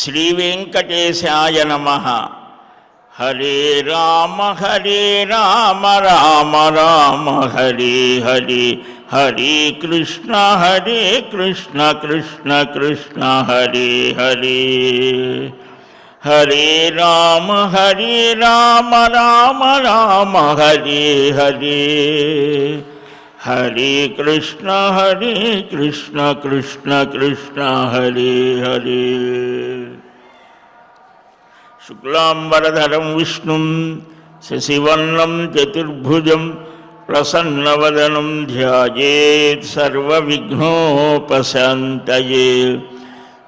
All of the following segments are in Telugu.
శ్రీవేంకటేశాయ నమః. హరే రామ రామ రామ హరే హరే, హరే కృష్ణ కృష్ణ కృష్ణ హరే హరే. హరే రామ రామ హరే హరే, హరే కృష్ణ కృష్ణ కృష్ణ హరే హరే. శుక్లాంబరధరం విష్ణుం శశివర్ణం చతుర్భుజం ప్రసన్నవదనం ధ్యాయేత్ సర్వవిఘ్నోపశాంతయే.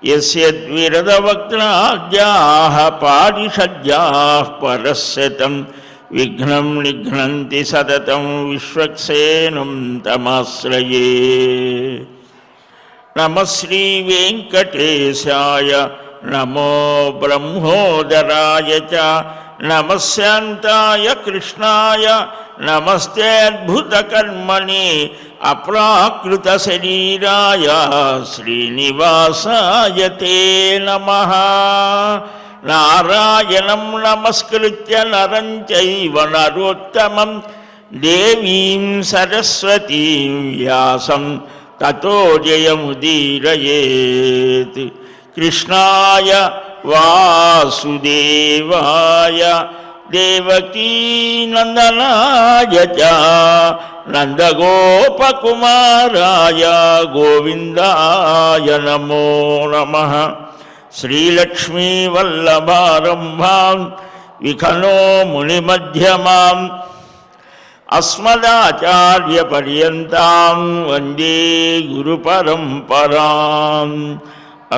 యస్యద్విరదవక్త్రాద్యాః పారిషద్యాః పరస్యతం విఘ్నం నిఘ్నంతి సతతం విశ్వక్సేనం తమాశ్రయే. నమః శ్రీ వెంకటేశాయ నమో బ్రహ్మోదరాయ చ, నమః శాంతాయ కృష్ణాయ నమస్తే అద్భుతకర్మణి అప్రాకృత శరీరాయ శ్రీనివాసాయ తే నమః. నారాయణం నమస్కృత్య నరం చైవ నరోత్తమం దేవీం సరస్వతీం వ్యాసం తతో జయముదీరయేత్. కృష్ణాయ వాసుదేవాయ దేవకీనందనాయ చ, నందగోపకుమారాయ గోవిందాయ నమో నమః. శ్రీలక్ష్మీవల్లభారంభాం విఖనో మునిమధ్యమాం అస్మదాచార్యపర్యంతాం వందే గురుపరంపరాం.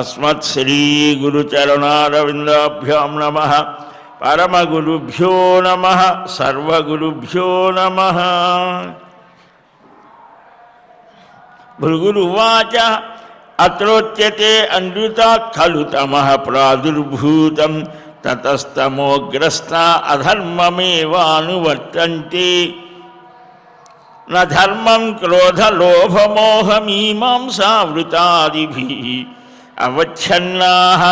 అస్మత్శ్రీగురుచరణారవిందాభ్యాం నమః. పరమగురుభ్యో నమః. సర్వగురుభ్యో నమః. భృగురువాచ అత్రోచ్యతే అనృతాత్ ఖలు తమః ప్రాదుర్భూతం తతస్తమోగ్రస్తా అధర్మమేవానువర్తంతే. న ధర్మం క్రోధలోభమోహమీమాంసావృతాదిభిః అవచ్ఛన్నాః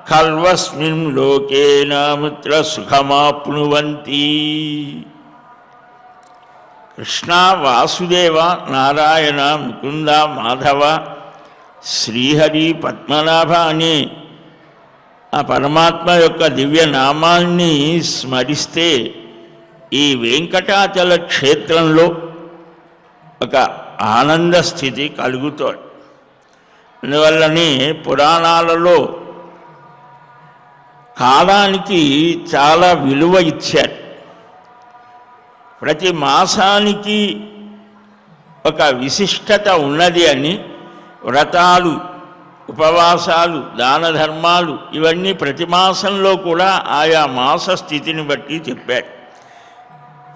ఖల్వస్మిన్ లోకే నాముత్ర సుఖమాప్నువంతి. కృష్ణ, వాసుదేవ, నారాయణ, ముకుంద, మాధవ, శ్రీహరి, పద్మనాభ అనే ఆ పరమాత్మ యొక్క దివ్య నామాన్ని స్మరిస్తే ఈ వెంకటాచల క్షేత్రంలో ఒక ఆనంద స్థితి కలుగుతోంది. అందువల్లనే పురాణాలలో కాలానికి చాలా విలువ ఇచ్చారు. ప్రతి మాసానికి ఒక విశిష్టత ఉన్నది అని వ్రతాలు, ఉపవాసాలు, దాన ధర్మాలు ఇవన్నీ ప్రతి మాసంలో కూడా ఆయా మాస స్థితిని బట్టి చెప్పారు.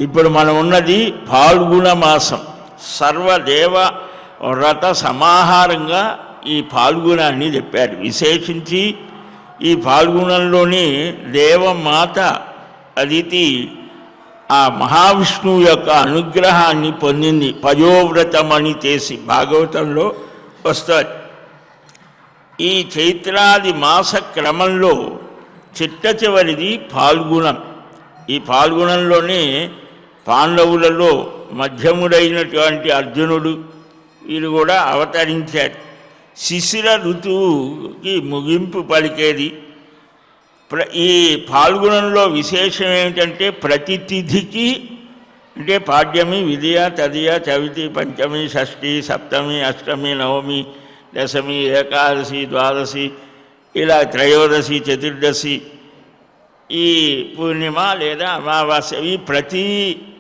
ఇప్పుడు మనం ఉన్నది ఫాల్గుణ మాసం. సర్వదేవ వ్రత సమాహారంగా ఈ ఫాల్గుణాన్ని చెప్పారు. విశేషించి ఈ ఫాల్గుణంలోనే దేవమాత అదితి ఆ మహావిష్ణువు యొక్క అనుగ్రహాన్ని పొందింది. పయోవ్రతమని చేసి భాగవతంలో వస్తుంది. ఈ చైత్రాది మాస క్రమంలో చిట్ట చివరిది ఫాల్గుణం. ఈ ఫాల్గుణంలోనే పాండవులలో మధ్యముడైనటువంటి అర్జునుడు వీరు కూడా అవతరించారు. శిశిర ఋతువుకి ముగింపు పలికేది. ఈ ఫాల్గుణంలో విశేషం ఏమిటంటే ప్రతి తిథికి, అంటే పాడ్యమి, విధియ, తదియ, చవితి, పంచమి, షష్ఠి, సప్తమి, అష్టమి, నవమి, దశమి, ఏకాదశి, ద్వాదశి, ఇలా త్రయోదశి, చతుర్దశి, ఈ పూర్ణిమ లేదా అమావాస్య, ఈ ప్రతి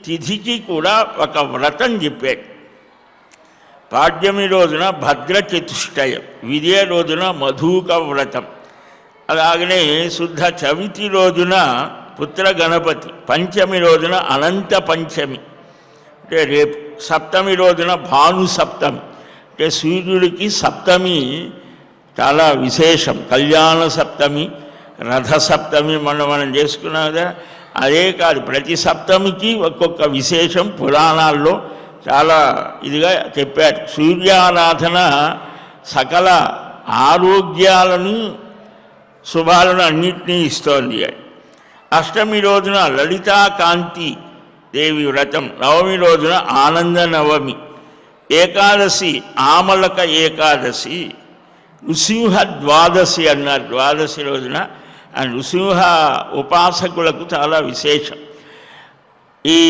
తిథికి కూడా ఒక వ్రతం చెప్పాడు. పాడ్యమి రోజున భద్ర చతుష్టయం, విధియ రోజున మధుక వ్రతం, అలాగనే శుద్ధ చవితి రోజున పుత్ర గణపతి, పంచమి రోజున అనంత పంచమి, అంటే రేపు సప్తమి రోజున భాను సప్తమి, అంటే సూర్యుడికి సప్తమి చాలా విశేషం. కళ్యాణ సప్తమి, రథ సప్తమి మనం చేసుకున్నాం కదా. అదే కాదు, ప్రతి సప్తమికి ఒక్కొక్క విశేషం పురాణాల్లో చాలా ఇదిగా చెప్పారు. సూర్యారాధన సకల ఆరోగ్యాలను శుభాలను అన్నింటినీ ఇస్తోంది. అష్టమి రోజున లలితా కాంతి దేవి వ్రతం, నవమి రోజున ఆనంద నవమి, ఏకాదశి ఆమలక ఏకాదశి, నృసింహ ద్వాదశి అన్నారు. ద్వాదశి రోజున ఆ నృసింహ ఉపాసకులకు చాలా విశేషం. ఈ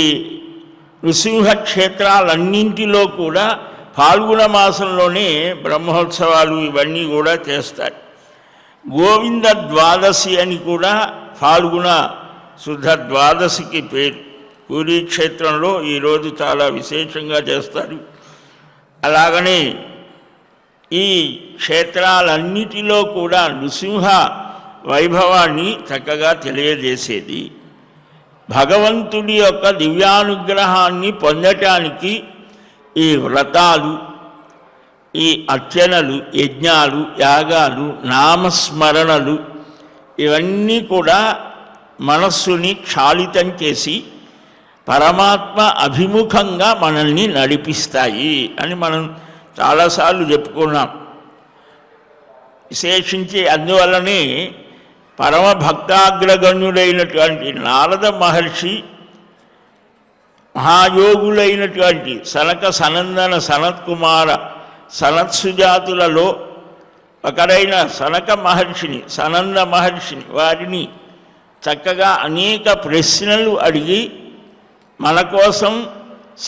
నృసింహ క్షేత్రాలన్నింటిలో కూడా ఫాల్గుణ మాసంలోనే బ్రహ్మోత్సవాలు ఇవన్నీ కూడా చేస్తారు. గోవింద ద్వాదశి అని కూడా ఫాల్గుణ శుద్ధ ద్వాదశికి పేరు. పూరీ క్షేత్రంలో ఈరోజు చాలా విశేషంగా చేస్తారు. అలాగనే ఈ క్షేత్రాలన్నిటిలో కూడా నృసింహ వైభవాన్ని చక్కగా తెలియజేసేది. భగవంతుడి యొక్క దివ్యానుగ్రహాన్ని పొందటానికి ఈ వ్రతాలు, ఈ అర్చనలు, యజ్ఞాలు, యాగాలు, నామస్మరణలు ఇవన్నీ కూడా మనస్సుని క్షాళితం చేసి పరమాత్మ అభిముఖంగా మనల్ని నడిపిస్తాయి అని మనం చాలాసార్లు చెప్పుకున్నాం. విశేషించి అందువల్లనే పరమ భక్తాగ్రగణ్యుడైనటువంటి నారద మహర్షి, మహాయోగులైనటువంటి సనక సనందన సనత్కుమార సనత్సుజాతులలో ఒకరైన సనక మహర్షిని, సనంద మహర్షిని, వారిని చక్కగా అనేక ప్రశ్నలు అడిగి మన కోసం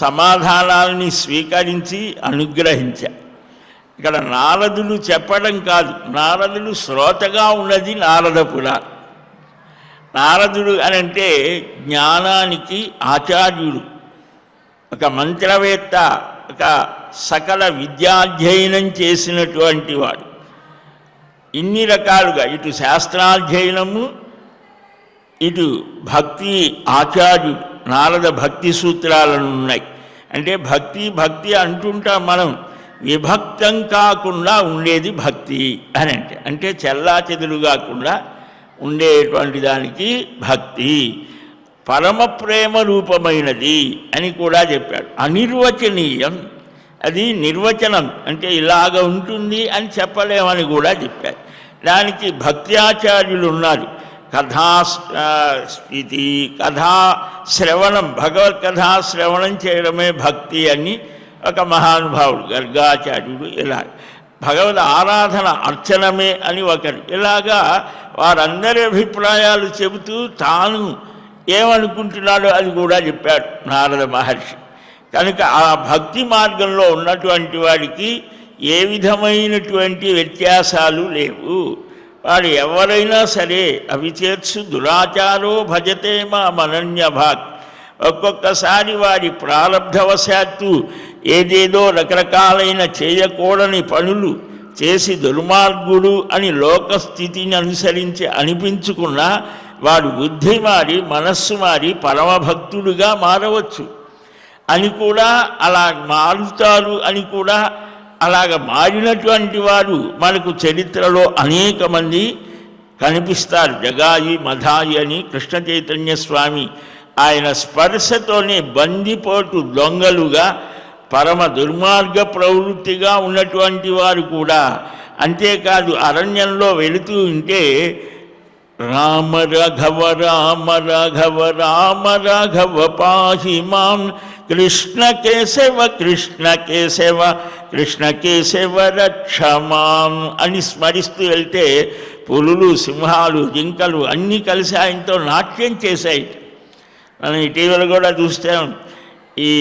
సమాధానాలని స్వీకరించి అనుగ్రహించారు. ఇక్కడ నారదులు చెప్పడం కాదు, నారదులు శ్రోతగా ఉన్నది నారద పురాణం. నారదుడు అని అంటే జ్ఞానానికి ఆచార్యుడు, ఒక మంత్రవేత్త, ఒక సకల విద్యాధ్యయనం చేసినటువంటి వాడు. ఇన్ని రకాలుగా ఇటు శాస్త్రాధ్యయనము, ఇటు భక్తి ఆచార్యుడు. నారద భక్తి సూత్రాలను ఉన్నాయి. అంటే భక్తి భక్తి అంటుంటాం మనం, విభక్తం కాకుండా ఉండేది భక్తి అని అంటే చెల్లాచెదురు కాకుండా ఉండేటువంటి దానికి భక్తి. పరమ ప్రేమ రూపమైనది అని కూడా చెప్పాడు. అనిర్వచనీయం, అది నిర్వచనం అంటే ఇలాగ ఉంటుంది అని చెప్పలేమని కూడా చెప్పారు. దానికి భక్తి ఆచార్యులు ఉన్నారు. కథాస్మృతి, కథా శ్రవణం, భగవత్కథా శ్రవణం చేయడమే భక్తి అని ఒక మహానుభావుడు గర్గాచార్యుడు. ఇలా భగవద్ ఆరాధన అర్చనమే అని ఒకరు. ఇలాగా వారందరి అభిప్రాయాలు చెబుతూ తాను ఏమనుకుంటున్నాడో అది కూడా చెప్పాడు నారద మహర్షి. కనుక ఆ భక్తి మార్గంలో ఉన్నటువంటి వాడికి ఏ విధమైనటువంటి వ్యత్యాసాలు లేవు. వాడు ఎవరైనా సరే అవిచేత్సు దురాచారో భజతే మా మనన్య భాగ్. ఒక్కొక్కసారి వాడి ప్రారబ్ధవశాత్తు ఏదేదో రకరకాలైన చేయకూడని పనులు చేసి దుర్మార్గుడు అని లోకస్థితిని అనుసరించి అనిపించుకున్నా వాడు బుద్ధి మారి మనస్సు మారి పరమభక్తుడుగా మారవచ్చు అని కూడా, అలా మారుతారు అని కూడా, అలాగ మారినటువంటి వారు మనకు చరిత్రలో అనేక మంది కనిపిస్తారు. జగాయి మధాయి అని కృష్ణ చైతన్య స్వామి ఆయన స్పర్శతోనే బందిపోటు దొంగలుగా పరమ దుర్మార్గ ప్రవృత్తిగా ఉన్నటువంటి వారు కూడా. అంతేకాదు అరణ్యంలో వెళుతూ ఉంటే రామ రాఘవ రామ రాఘవ రామ రాఘవ పాహి మాం కృష్ణ కేశవ కృష్ణ కేశవ కృష్ణ కేశవ రక్షమాం అని స్మరిస్తూ వెళ్తే పులులు, సింహాలు, జింకలు అన్నీ కలిసి ఆయనతో నాట్యం చేశాయి. మనం ఇటీవల కూడా చూస్తాం. ఈ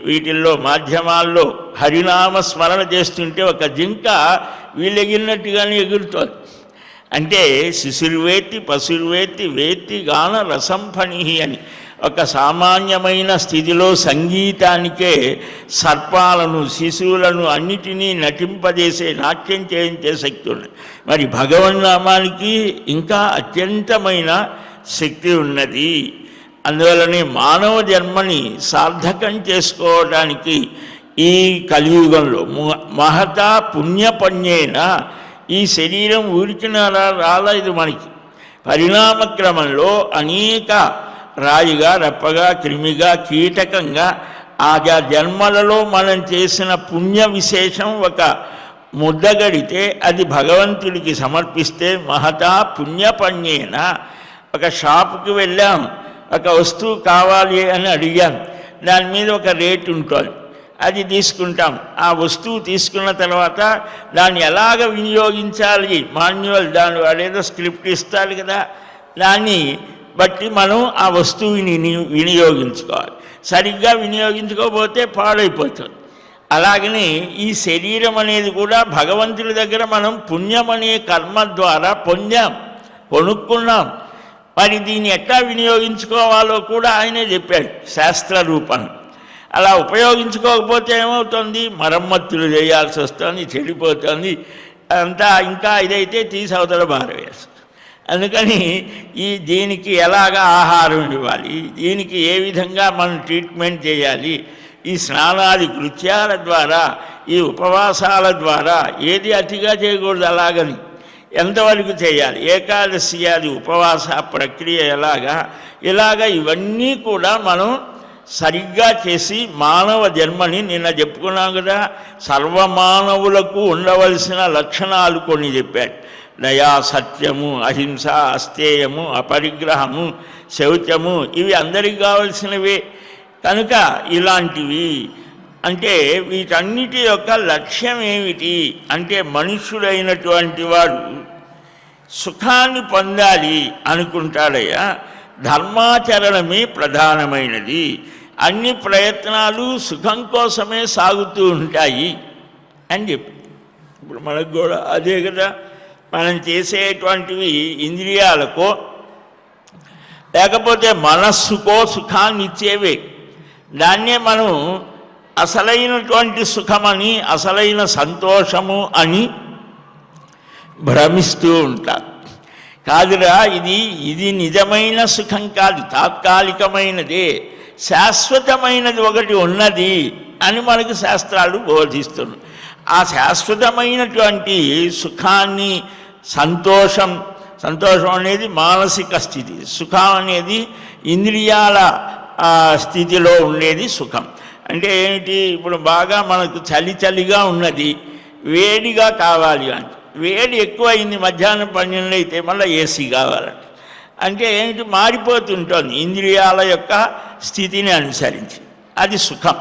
వీటిల్లో మాధ్యమాల్లో హరినామ స్మరణ చేస్తుంటే ఒక జింక వీళ్ళెగిరినట్టుగానే ఎగురుతోంది. అంటే శిశుర్వేత్తి పశుర్వేత్తి వేత్తి గాన రసంఫణి అని ఒక సామాన్యమైన స్థితిలో సంగీతానికే సర్పాలను, శిశువులను అన్నిటినీ నటింపజేసే, నాట్యం చేయించే శక్తి ఉన్నది. మరి భగవన్నామానికి ఇంకా అత్యంతమైన శక్తి ఉన్నది. అందువలనే మానవ జన్మని సార్థకం చేసుకోవడానికి ఈ కలియుగంలో మహతా పుణ్యపణ్యేన ఈ శరీరం ఊరికిన రాలేదు. మనకి పరిణామక్రమంలో అనేక రాయిగా, రప్పగా, క్రిమిగా, కీటకంగా ఆయా జన్మలలో మనం చేసిన పుణ్య విశేషం ఒక ముద్దగడితే అది భగవంతుడికి సమర్పిస్తే మహతా పుణ్యపణ్యేన. ఒక షాపుకి వెళ్ళాం, ఒక వస్తువు కావాలి అని అడిగాం, దాని మీద ఒక రేటు ఉంటుంది, అది తీసుకుంటాం. ఆ వస్తువు తీసుకున్న తర్వాత దాన్ని ఎలాగ వినియోగించాలి మాన్యువల్, దాని వాడేదో స్క్రిప్ట్ ఇస్తాడు కదా, దాన్ని బట్టి మనం ఆ వస్తువుని వినియోగించుకోవాలి. సరిగ్గా వినియోగించుకోకపోతే పాడైపోతుంది. అలాగనే ఈ శరీరం అనేది కూడా భగవంతుడి దగ్గర మనం పుణ్యం అనే కర్మ ద్వారా పొందాం, కొనుక్కున్నాం. మరి దీన్ని ఎట్లా వినియోగించుకోవాలో కూడా ఆయనే చెప్పాడు శాస్త్ర రూపంలో. అలా ఉపయోగించుకోకపోతే ఏమవుతుంది, మరమ్మతులు చేయాల్సి వస్తుంది, చెడిపోతుంది అంతా. ఇంకా ఇదైతే తీసి అవతల బారవేస్తుంది. అందుకని దీనికి ఎలాగ ఆహారం ఇవ్వాలి, దీనికి ఏ విధంగా మనం ట్రీట్మెంట్ చేయాలి, ఈ స్నానాది కృత్యాల ద్వారా, ఈ ఉపవాసాల ద్వారా ఏది అతిగా చేయకూడదు, అలాగని ఎంతవరకు చేయాలి, ఏకాదశి అది ఉపవాస ప్రక్రియ ఇలాగా ఇవన్నీ కూడా మనం సరిగ్గా చేసి మానవ జన్మని నిన్న చెప్పుకున్నాం కదా, సర్వమానవులకు ఉండవలసిన లక్షణాలు కొన్ని చెప్పాడు. దయా, సత్యము, అహింస, అస్థేయము, అపరిగ్రహము, శౌచము, ఇవి అందరికి కావలసినవే. కనుక ఇలాంటివి అంటే వీటన్నిటి యొక్క లక్ష్యం ఏమిటి అంటే, మనుష్యుడైనటువంటి వాడు సుఖాన్ని పొందాలి అనుకుంటాడయ్యా, ధర్మాచరణమే ప్రధానమైనది. అన్ని ప్రయత్నాలు సుఖం కోసమే సాగుతూ ఉంటాయి అని చెప్పి, ఇప్పుడు మనకు కూడా అదే కదా, మనం చేసేటువంటివి ఇంద్రియాలకో లేకపోతే మనస్సుకో సుఖాన్ని ఇచ్చేవే. దాన్నే మనం అసలైనటువంటి సుఖమని, అసలైన సంతోషము అని భ్రమిస్తూ ఉంటారు. కాదురా, ఇది నిజమైన సుఖం కాదు, తాత్కాలికమైనదే, శాశ్వతమైనది ఒకటి ఉన్నది అని మనకు శాస్త్రాలు బోధిస్తున్నాయి. ఆ శాశ్వతమైనటువంటి సుఖాన్ని, సంతోషం అనేది మానసిక స్థితి, సుఖం అనేది ఇంద్రియాల స్థితిలో ఉండేది సుఖం. అంటే ఏమిటి, ఇప్పుడు బాగా మనకు చలిగా ఉన్నది, వేడిగా కావాలి అంటే, వేడి ఎక్కువ అయింది మధ్యాహ్నం 12 అయితే మళ్ళీ ఏసీ కావాలంటే, అంటే ఏమిటి, మారిపోతుంటుంది ఇంద్రియాల యొక్క స్థితిని అనుసరించి. అది సుఖం.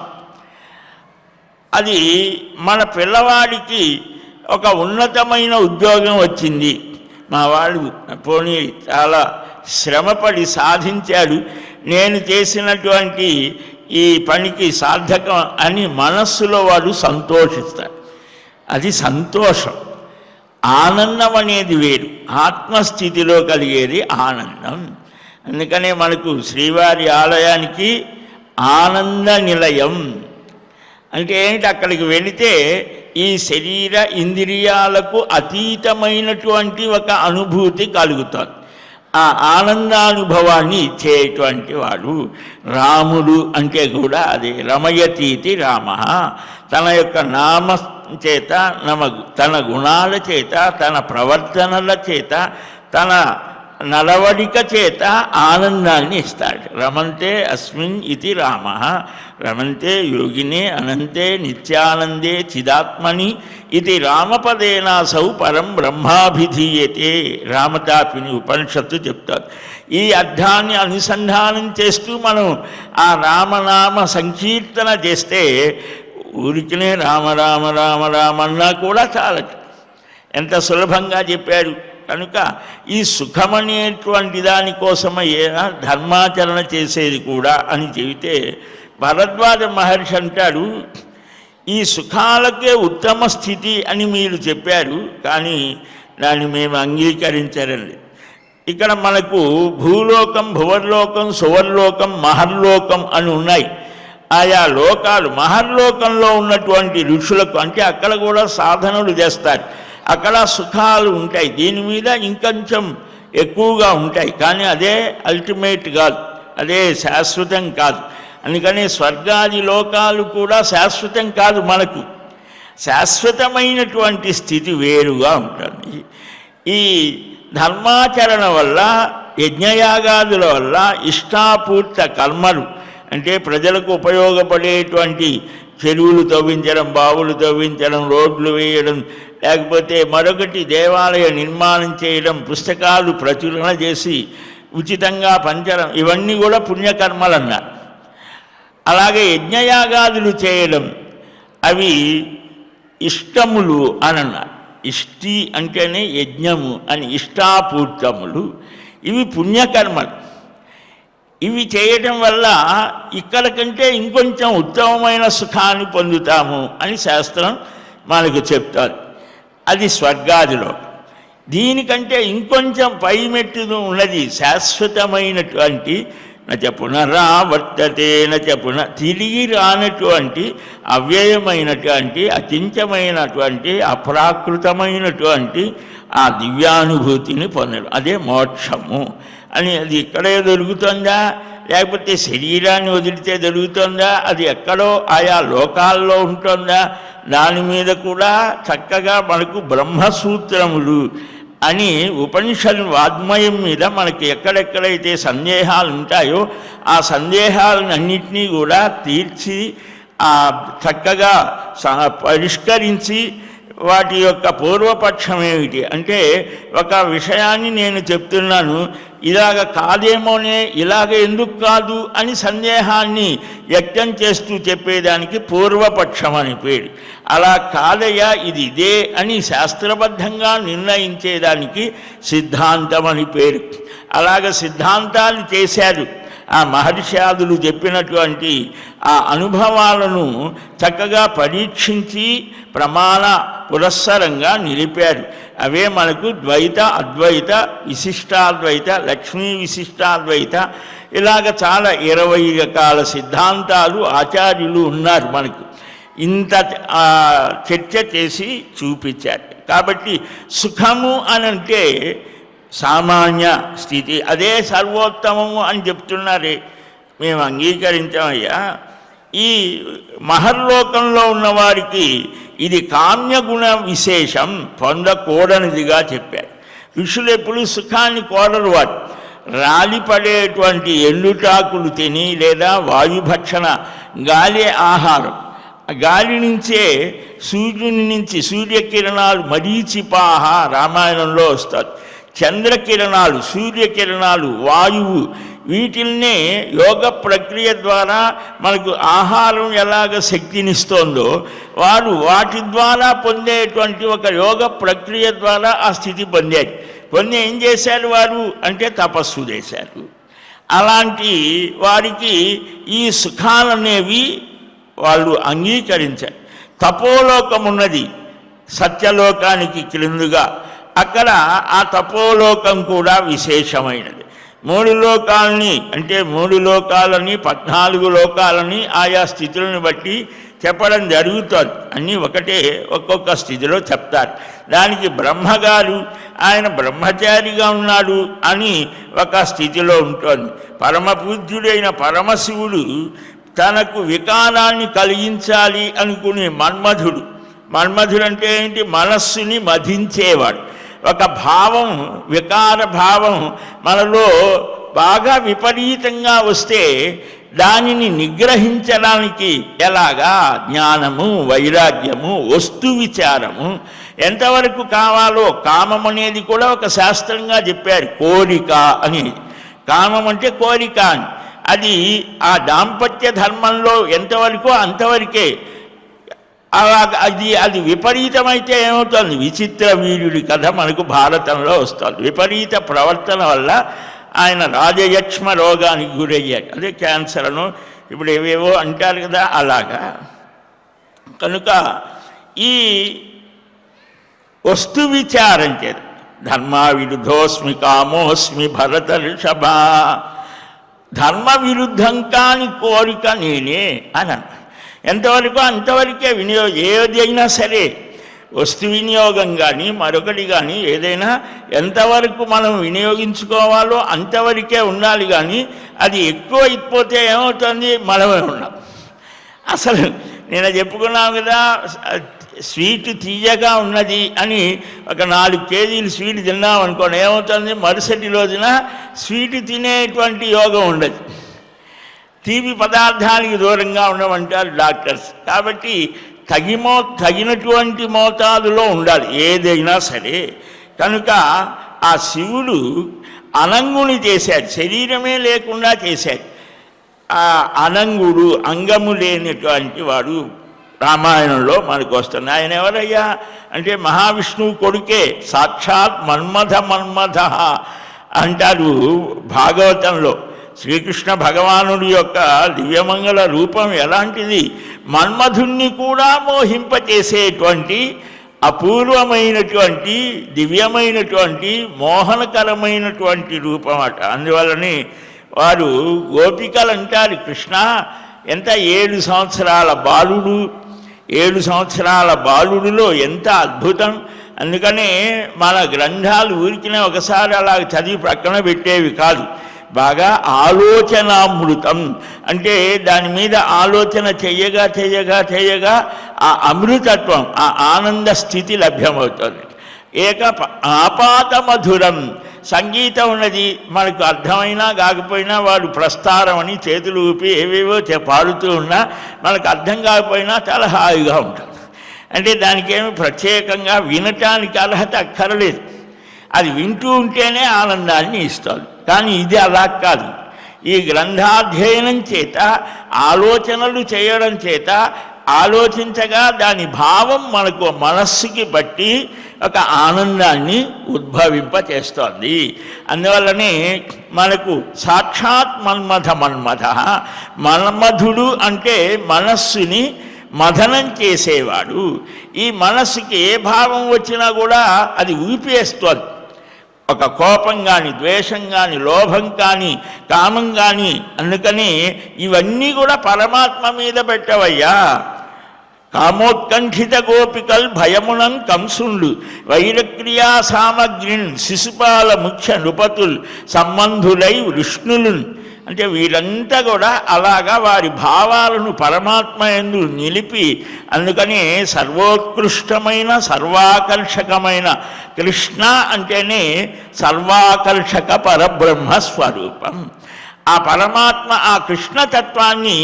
అది మన పిల్లవాడికి ఒక ఉన్నతమైన ఉద్యోగం వచ్చింది, మా వాడు పోనీ చాలా శ్రమపడి సాధించాడు, నేను చేసినటువంటి ఈ పనికి సార్థకం అని మనస్సులో వాడు సంతోషిస్తాడు. అది సంతోషం. ఆనందం అనేది వేరు, ఆత్మస్థితిలో కలిగేది ఆనందం. అందుకనే మనకు శ్రీవారి ఆలయానికి ఆనంద నిలయం అంటే ఏంటి, అక్కడికి వెళితే ఈ శరీర ఇంద్రియాలకు అతీతమైనటువంటి ఒక అనుభూతి కలుగుతుంది. ఆ ఆనందానుభవాన్ని ఇచ్చేటువంటి వాడు రాముడు అంటే కూడా అదే. రమయతీతి రామ, తన యొక్క నామ చేత, తన గుణాల చేత, తన ప్రవర్తనల చేత, తన నడవడిక చేత ఆనందాన్ని ఇస్తాడు. రమంతే అస్మిన్ ఇది రామ, రమంతే యోగినే అనంతే నిత్యానందే చిదాత్మని ఇది రామపదేనాసౌ పరం బ్రహ్మాభిధీయతే. రామతాపిని ఉపనిషత్తు చెప్తారు. ఈ అర్థాన్ని అనుసంధానం చేస్తూ మనం ఆ రామనామ సంకీర్తన చేస్తే ఊరికినే రామ రామ రామ రామ అన్నా కూడా చాలదు, ఎంత సులభంగా చెప్పాడు. కనుక ఈ సుఖమనేటువంటి దానికోసమయ్యేనా ధర్మాచరణ చేసేది కూడా అని చెబితే, భరద్వాజ మహర్షి అంటాడు, ఈ సుఖాలకే ఉత్తమ స్థితి అని మీరు చెప్పారు, కానీ దాన్ని మేము అంగీకరించరండి. ఇక్కడ మనకు భూలోకం, భువర్లోకం, సువర్లోకం, మహర్లోకం అని ఉన్నాయి. ఆయా లోకాలు, మహర్లోకంలో ఉన్నటువంటి ఋషులకు అంటే అక్కడ కూడా సాధనలు చేస్తారు, అక్కడ సుఖాలు ఉంటాయి, దీని మీద ఇంకొంచెం ఎక్కువగా ఉంటాయి, కానీ అదే అల్టిమేట్ కాదు, అదే శాశ్వతం కాదు. అందుకని స్వర్గాది లోకాలు కూడా శాశ్వతం కాదు. మనకు శాశ్వతమైనటువంటి స్థితి వేరుగా ఉంటుంది. ఈ ధర్మాచరణ వల్ల, యజ్ఞయాగాదుల వల్ల ఇష్టాపూర్త కర్మలు అంటే ప్రజలకు ఉపయోగపడేటువంటి చెరువులు తవ్వించడం, బావులు తవ్వించడం, రోడ్లు వేయడం, లేకపోతే మరొకటి దేవాలయ నిర్మాణం చేయడం, పుస్తకాలు ప్రచురణ చేసి ఉచితంగా పంచడం, ఇవన్నీ కూడా పుణ్యకర్మలు అన్నారు. అలాగే యజ్ఞయాగాదులు చేయడం అవి ఇష్టములు అని అన్నారు. ఇష్టి అంటేనే యజ్ఞము అని, ఇష్టాపూర్తములు, ఇవి పుణ్యకర్మలు. ఇవి చేయటం వల్ల ఇక్కడ కంటే ఇంకొంచెం ఉత్తమమైన సుఖాన్ని పొందుతాము అని శాస్త్రం మనకు చెప్తారు. అది స్వర్గాదిలో. దీనికంటే ఇంకొంచెం పైమెట్టును ఉన్నది శాశ్వతమైనటువంటి నచ పునరావర్తతే నచ తిరిగి రానటువంటి అవ్యయమైనటువంటి అచించమైనటువంటి అప్రాకృతమైనటువంటి ఆ దివ్యానుభూతిని పొందడం, అదే మోక్షము అని. అది ఇక్కడే దొరుకుతుందా, లేకపోతే శరీరాన్ని వదిలితే దొరుకుతుందా, అది ఎక్కడో ఆయా లోకాల్లో ఉంటుందా, దాని మీద కూడా చక్కగా మనకు బ్రహ్మసూత్రములు అని ఉపనిషద్ వాగ్మయం మీద మనకి ఎక్కడెక్కడైతే సందేహాలు ఉంటాయో ఆ సందేహాలన్నింటినీ కూడా తీర్చి చక్కగా పరిష్కరించి వాటి యొక్క పూర్వపక్షం ఏమిటి అంటే, ఒక విషయాన్ని నేను చెప్తున్నాను, ఇలాగ కాదేమోనే, ఇలాగ ఎందుకు కాదు అని సందేహాన్ని వ్యక్తం చేస్తూ చెప్పేదానికి పూర్వపక్షం అని పేరు. అలా కాదయ్యా ఇది ఇదే అని శాస్త్రబద్ధంగా నిర్ణయించేదానికి సిద్ధాంతం అని పేరు. అలాగ సిద్ధాంతాలు చేశారు. ఆ మహర్షాదులు చెప్పినటువంటి ఆ అనుభవాలను చక్కగా పరీక్షించి ప్రమాణ పురస్సరంగా నిలిపారు. అవే మనకు ద్వైత, అద్వైత, విశిష్టాద్వైత, లక్ష్మీ విశిష్టాద్వైత, ఇలాగ చాలా 20 రకాల సిద్ధాంతాలు ఆచార్యులు ఉన్నారు మనకు. ఇంత చర్చ చేసి చూపించారు. కాబట్టి సుఖము అనంటే సామాన్య స్థితి, అదే సర్వోత్తమము అని చెప్తున్నారే, మేము అంగీకరించామయ్యా. ఈ మహర్లోకంలో ఉన్నవారికి ఇది కామ్యగుణ విశేషం పొందకూడనిదిగా చెప్పారు. ఋషులు ఎప్పుడు సుఖాన్ని కోరరు. వారు రాలిపడేటువంటి ఎండుటాకులు తిని లేదా వాయుభక్షణ, గాలి ఆహారం, గాలి నుంచే సూర్యుని నుంచి సూర్యకిరణాలు మరీచిపాహ రామాయణంలో వస్తారు. చంద్రకిరణాలు, సూర్యకిరణాలు, వాయువు, వీటిల్నే యోగ ప్రక్రియ ద్వారా మనకు ఆహారం ఎలాగ శక్తినిస్తోందో వారు వాటి ద్వారా పొందేటువంటి ఒక యోగ ప్రక్రియ ద్వారా ఆ స్థితి పొందారు. పొంది ఏం చేశారు వారు అంటే తపస్సు చేశారు. అలాంటి వారికి ఈ సుఖాలనేవి వాళ్ళు అంగీకరించారు. తపోలోకం ఉన్నది సత్యలోకానికి క్రిందుగా, అక్కడ ఆ తపోలోకం కూడా విశేషమైనది. 3 లోకాలని అంటే 3 లోకాలని 14 లోకాలని ఆయా స్థితులను బట్టి చెప్పడం జరుగుతుంది. అన్నీ ఒకటే, ఒక్కొక్క స్థితిలో చెప్తారు. దానికి బ్రహ్మగారు ఆయన బ్రహ్మచారిగా ఉన్నాడు అని ఒక స్థితిలో ఉంటుంది. పరమపూజ్యుడైన పరమశివుడు తనకు వికారాన్ని కలిగించాలి అనుకునే మన్మధుడు అంటే ఏంటి, మనస్సుని మధించేవాడు. ఒక భావం, వికార భావం మనలో బాగా విపరీతంగా వస్తే దానిని నిగ్రహించడానికి ఎలాగా జ్ఞానము, వైరాగ్యము, వస్తు విచారము ఎంతవరకు కావాలో, కామం అనేది కూడా ఒక శాస్త్రంగా చెప్పారు. కోరిక అనేది, కామం అంటే కోరిక అని, అది ఆ దాంపత్య ధర్మంలో ఎంతవరకు అంతవరకే. అది విపరీతమైతే ఏమవుతుంది, విచిత్ర వీరుడి కథ మనకు భారతంలో వస్తుంది. విపరీత ప్రవర్తన వల్ల ఆయన రాజయక్ష్మ రోగానికి గురయ్యాడు. అదే క్యాన్సర్ అను ఇప్పుడు ఏవేవో అంటారు కదా, అలాగా. కనుక ఈ వస్తు విచారం చేత ధర్మ విరుద్ధోస్మి కామోస్మి భరత ఋషభ, ధర్మ విరుద్ధం కాని కోరిక నేనే అని అన్న. ఎంతవరకు అంతవరకే వినియోగం. ఏదైనా సరే వస్తు వినియోగం కానీ మరొకటి కానీ ఏదైనా ఎంతవరకు మనం వినియోగించుకోవాలో అంతవరకే ఉండాలి. కానీ అది ఎక్కువ అయిపోతే ఏమవుతుంది, మనమే ఉన్నాం. అసలు నేను చెప్పుకున్నాం కదా, స్వీట్ తీయగా ఉన్నది అని ఒక 4 కేజీలు స్వీట్ తిన్నాం అనుకోండి, ఏమవుతుంది, మరుసటి రోజున స్వీట్ తినేటువంటి యోగం ఉండదు. తీపి పదార్థానికి దూరంగా ఉండమంటారు డాక్టర్స్. కాబట్టి తగినటువంటి మోతాదులో ఉండాలి ఏదైనా సరే. కనుక ఆ శివుడు అనంగుని చేశాడు, శరీరమే లేకుండా చేశాడు. ఆ అనంగుడు అంగము లేనటువంటి వాడు రామాయణంలో మనకు వస్తుంది. ఆయన ఎవరయ్యా అంటే మహావిష్ణువు కొడుకే, సాక్షాత్ మన్మథ అంటారు భాగవతంలో. శ్రీకృష్ణ భగవానుడి యొక్క దివ్యమంగళ రూపం ఎలాంటిది, మన్మధుణ్ణి కూడా మోహింపచేసేటువంటి అపూర్వమైనటువంటి దివ్యమైనటువంటి మోహనకరమైనటువంటి రూపం అట. అందువల్లనే వారు గోపికలు అంటారు, కృష్ణ ఎంత 7 సంవత్సరాల బాలుడు, 7 సంవత్సరాల బాలుడిలో ఎంత అద్భుతం. అందుకనే మన గ్రంథాలు ఊరికినే ఒకసారి అలా చదివి ప్రక్కన పెట్టేవి కాదు, బాగా ఆలోచనామృతం. అంటే దాని మీద ఆలోచన చెయ్యగా చెయ్యగా చెయ్యగా ఆ అమృతత్వం, ఆ ఆనంద స్థితి లభ్యమవుతుంది. ఆపాత మధురం సంగీతం ఉన్నది, మనకు అర్థమైనా కాకపోయినా వాడు ప్రస్తారం అని చేతులు ఊపి ఏవేవో పాడుతూ ఉన్నా మనకు అర్థం కాకపోయినా చాలా హాయిగా ఉంటుంది. అంటే దానికేమి ప్రత్యేకంగా వినటానికి అర్హత అక్కర్లేదు, అది వింటూ ఉంటేనే ఆనందాన్ని ఇస్తుంది. కానీ ఇది అలా కాదు. ఈ గ్రంథాధ్యయనం చేత, ఆలోచనలు చేయడం చేత, ఆలోచించగా దాని భావం మనకు మనస్సుకి బట్టి ఒక ఆనందాన్ని ఉద్భవింపచేస్తోంది. అందువల్లనే మనకు సాక్షాత్ మన్మధుడు అంటే మనస్సుని మథనం చేసేవాడు. ఈ మనస్సుకి ఏ భావం వచ్చినా కూడా అది ఊపేస్తోంది. ఒక కోపం కానీ, ద్వేషం కానీ, లోభం కానీ, కామం కానీ. అందుకని ఇవన్నీ కూడా పరమాత్మ మీద పెట్టవయ్యా. కామోత్కంఠిత గోపికల్ భయమునం కంసుండు వైరక్రియా సామగ్రిన్ శిశుపాల ముఖ్య నృపతుల్ సంబంధులై విష్ణులు. అంటే వీరంతా కూడా అలాగా వారి భావాలను పరమాత్మ యందు నిలిపి, అందుకని సర్వోత్కృష్టమైన సర్వాకర్షకమైన కృష్ణ అంటేనే సర్వాకర్షక పరబ్రహ్మ స్వరూపం. ఆ పరమాత్మ, ఆ కృష్ణతత్వాన్ని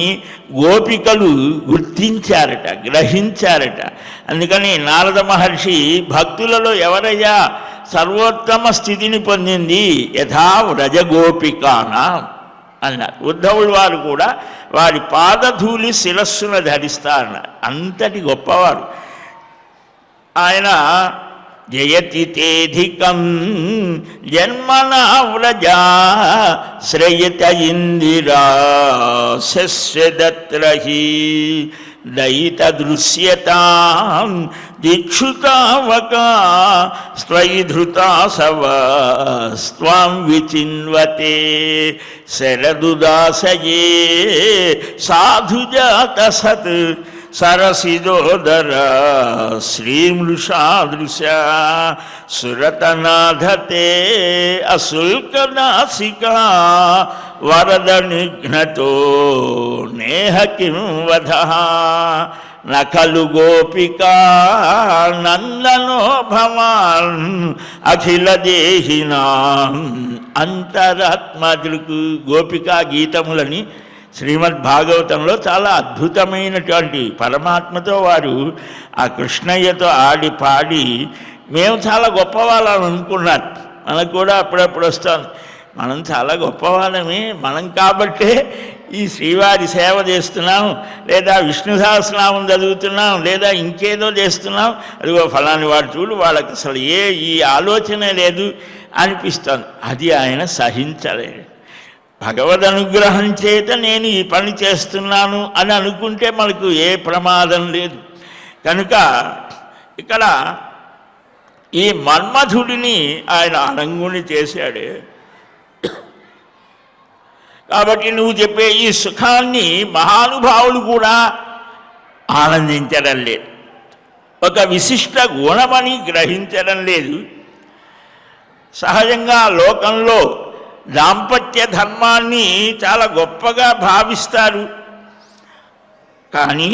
గోపికలు గుర్తించారట, గ్రహించారట. అందుకని నారద మహర్షి భక్తులలో ఎవరయ్యా సర్వోత్తమ స్థితిని పొందింది, యథా వ్రజగోపికానా అన్నారు. ఉద్ధవుడు వారు కూడా వారి పాదధూళి శిరస్సున ధరిస్తారన్నారు. అంతటి గొప్పవారు ఆయన. జయతి తేధికం జన్మనా వ్రజా శ్రయత ఇందిరా శస్యదత్రహి దయిత దృశ్యతాం దీక్షుతావకా స్త్వయి ధృతాసవ స్వాం విచిన్వతే శరదుదాసయే సాధుజాత సత్ సరసిదోదర శ్రీమృషాదృశ సురతనాధతే అశుల్కనాసికా వరద నిఘ్నతో నేహ కిం వధ నఖలు గోపికా నందనో భవాన్ అఖిల దేహినాం అంతరాత్మదృక్. గోపికా గీతములని శ్రీమద్భాగవతంలో చాలా అద్భుతమైనటువంటి పరమాత్మతో వారు ఆ కృష్ణయ్యతో ఆడి పాడి మేము చాలా గొప్పవాళ్ళని అనుకున్నారు. మనకు కూడా అప్పుడప్పుడు వస్తాం, మనం చాలా గొప్పవాళ్ళమే, మనం కాబట్టే ఈ శ్రీవారి సేవ చేస్తున్నాం, లేదా విష్ణు సహస్రనామం చదువుతున్నాం, లేదా ఇంకేదో చేస్తున్నాం, అదిగో ఫలాని వాడు చూడు, వాళ్ళకి అసలు ఈ ఆలోచనే లేదు అనిపిస్తుంది. అది ఆయన సహించలేడు. భగవద్ అనుగ్రహం చేత నేను ఈ పని చేస్తున్నాను అని అనుకుంటే మనకు ఏ ప్రమాదం లేదు. కనుక ఇక్కడ ఈ మన్మధుడిని ఆయన అనంగుని చేశాడే. కాబట్టి నువ్వు చెప్పే ఈ సుఖాన్ని మహానుభావులు కూడా ఆనందించడం లేదు, ఒక విశిష్ట గుణమని గ్రహించడం లేదు. సహజంగా లోకంలో దాంపత్య ధర్మాన్ని చాలా గొప్పగా భావిస్తారు. కానీ